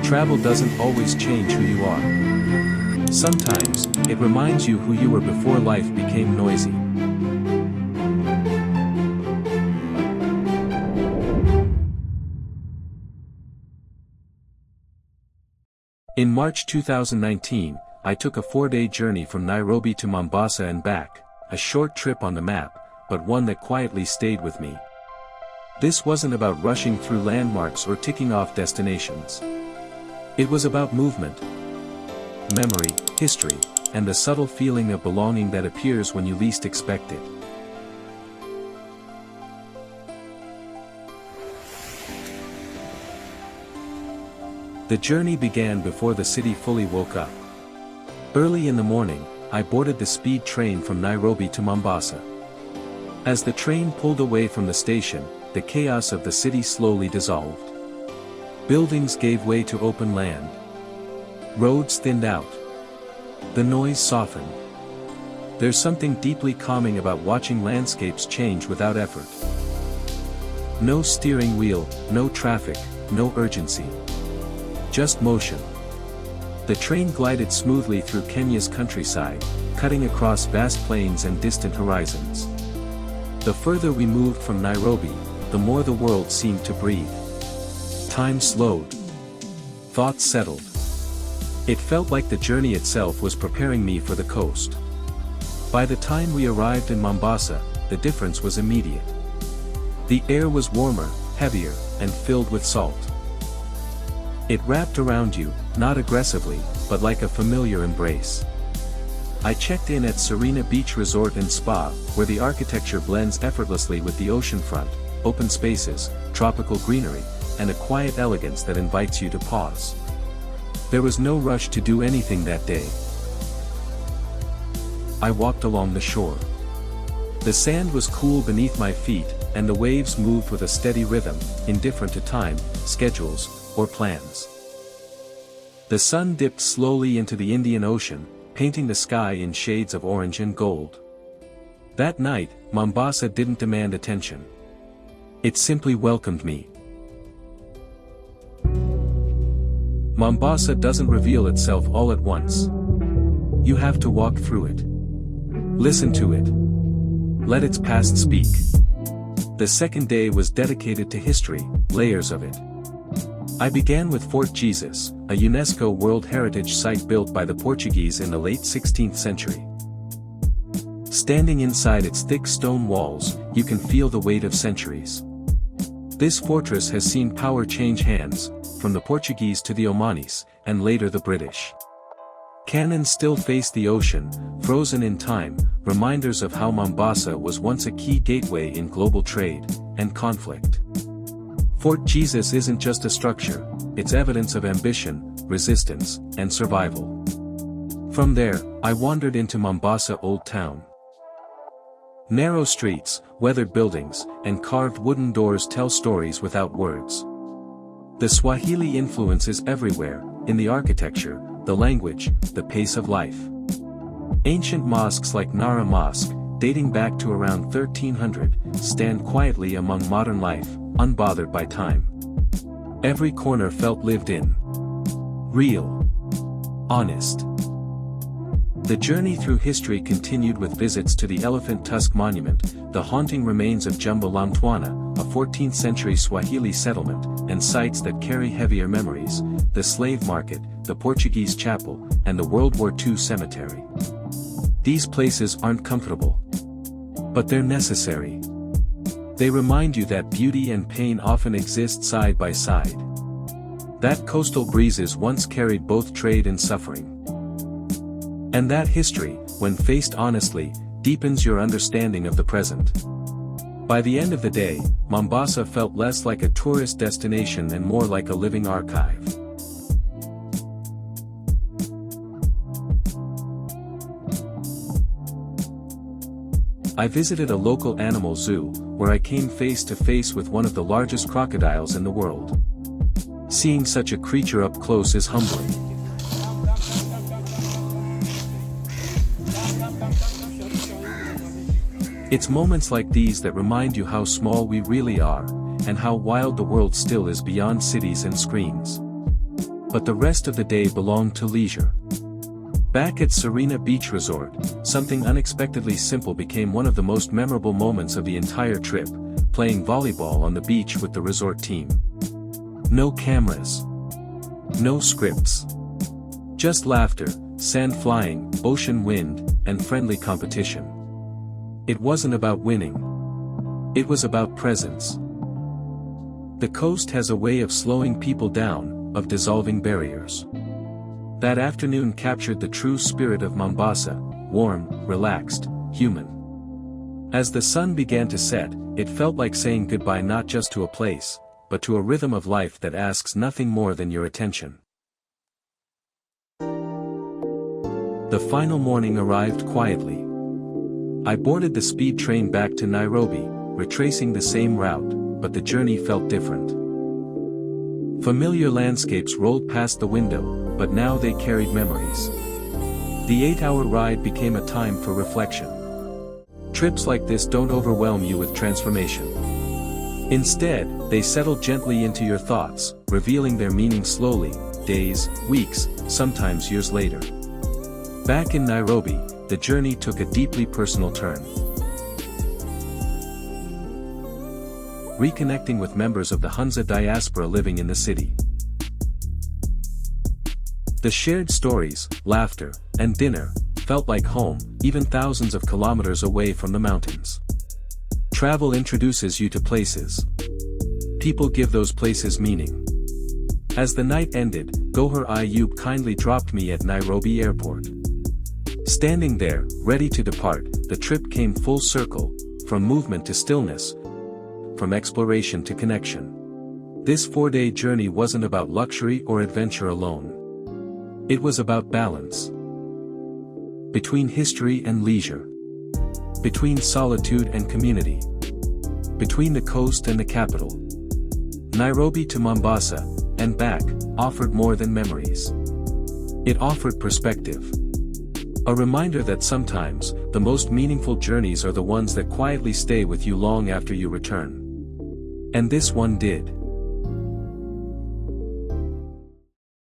Travel doesn't always change who you are. Sometimes, it reminds you who you were before life became noisy. In March 2019, I took a 4-day journey from Nairobi to Mombasa and back, a short trip on the map, but one that quietly stayed with me. This wasn't about rushing through landmarks or ticking off destinations. It was about movement, memory, history, and the subtle feeling of belonging that appears when you least expect it. The journey began before the city fully woke up. Early in the morning, I boarded the speed train from Nairobi to Mombasa. As the train pulled away from the station, the chaos of the city slowly dissolved. Buildings gave way to open land. Roads thinned out. The noise softened. There's something deeply calming about watching landscapes change without effort. No steering wheel, no traffic, no urgency. Just motion. The train glided smoothly through Kenya's countryside, cutting across vast plains and distant horizons. The further we moved from Nairobi, the more the world seemed to breathe. Time slowed. Thoughts settled. It felt like the journey itself was preparing me for the coast. By the time we arrived in Mombasa, the difference was immediate. The air was warmer, heavier, and filled with salt. It wrapped around you, not aggressively, but like a familiar embrace. I checked in at Serena Beach Resort and Spa, where the architecture blends effortlessly with the oceanfront, open spaces, tropical greenery, and a quiet elegance that invites you to pause. There was no rush to do anything that day. I walked along the shore. The sand was cool beneath my feet, and the waves moved with a steady rhythm, indifferent to time, schedules, or plans. The sun dipped slowly into the Indian Ocean, painting the sky in shades of orange and gold. That night, Mombasa didn't demand attention. It simply welcomed me. Mombasa doesn't reveal itself all at once. You have to walk through it. Listen to it. Let its past speak. The second day was dedicated to history, layers of it. I began with Fort Jesus, a UNESCO World Heritage Site built by the Portuguese in the late 16th century. Standing inside its thick stone walls, you can feel the weight of centuries. This fortress has seen power change hands, from the Portuguese to the Omanis, and later the British. Cannons still face the ocean, frozen in time, reminders of how Mombasa was once a key gateway in global trade and conflict. Fort Jesus isn't just a structure, it's evidence of ambition, resistance, and survival. From there, I wandered into Mombasa Old Town. Narrow streets, weathered buildings, and carved wooden doors tell stories without words. The Swahili influence is everywhere, in the architecture, the language, the pace of life. Ancient mosques like Nara Mosque, dating back to around 1300, stand quietly among modern life, unbothered by time. Every corner felt lived in. Real. Honest. The journey through history continued with visits to the Elephant Tusk Monument, the haunting remains of Jumba la Mtwana, a 14th-century Swahili settlement, and sites that carry heavier memories, the slave market, the Portuguese chapel, and the World War II cemetery. These places aren't comfortable. But they're necessary. They remind you that beauty and pain often exist side by side. That coastal breezes once carried both trade and suffering. And that history, when faced honestly, deepens your understanding of the present. By the end of the day, Mombasa felt less like a tourist destination and more like a living archive. I visited a local animal zoo, where I came face to face with one of the largest crocodiles in the world. Seeing such a creature up close is humbling. It's moments like these that remind you how small we really are, and how wild the world still is beyond cities and screens. but the rest of the day belonged to leisure. Back at Serena Beach Resort, something unexpectedly simple became one of the most memorable moments of the entire trip, playing volleyball on the beach with the resort team. No cameras. No scripts. Just laughter, sand flying, ocean wind, and friendly competition. It wasn't about winning. It was about presence. The coast has a way of slowing people down, of dissolving barriers. That afternoon captured the true spirit of Mombasa, warm, relaxed, human. As the sun began to set, it felt like saying goodbye not just to a place, but to a rhythm of life that asks nothing more than your attention. The final morning arrived quietly. I boarded the speed train back to Nairobi, retracing the same route, but the journey felt different. Familiar landscapes rolled past the window, but now they carried memories. The 8-hour ride became a time for reflection. Trips like this don't overwhelm you with transformation. Instead, they settle gently into your thoughts, revealing their meaning slowly, days, weeks, sometimes years later. Back in Nairobi, the journey took a deeply personal turn. Reconnecting with members of the Hunza diaspora living in the city. The shared stories, laughter, and dinner felt like home, even thousands of kilometers away from the mountains. Travel introduces you to places. People give those places meaning. As the night ended, Gohar Ayub kindly dropped me at Nairobi airport. Standing there, ready to depart, the trip came full circle, from movement to stillness, from exploration to connection. This 4-day journey wasn't about luxury or adventure alone. It was about balance. Between history and leisure. Between solitude and community. Between the coast and the capital. Nairobi to Mombasa, and back, offered more than memories. It offered perspective. A reminder that sometimes, the most meaningful journeys are the ones that quietly stay with you long after you return. And this one did.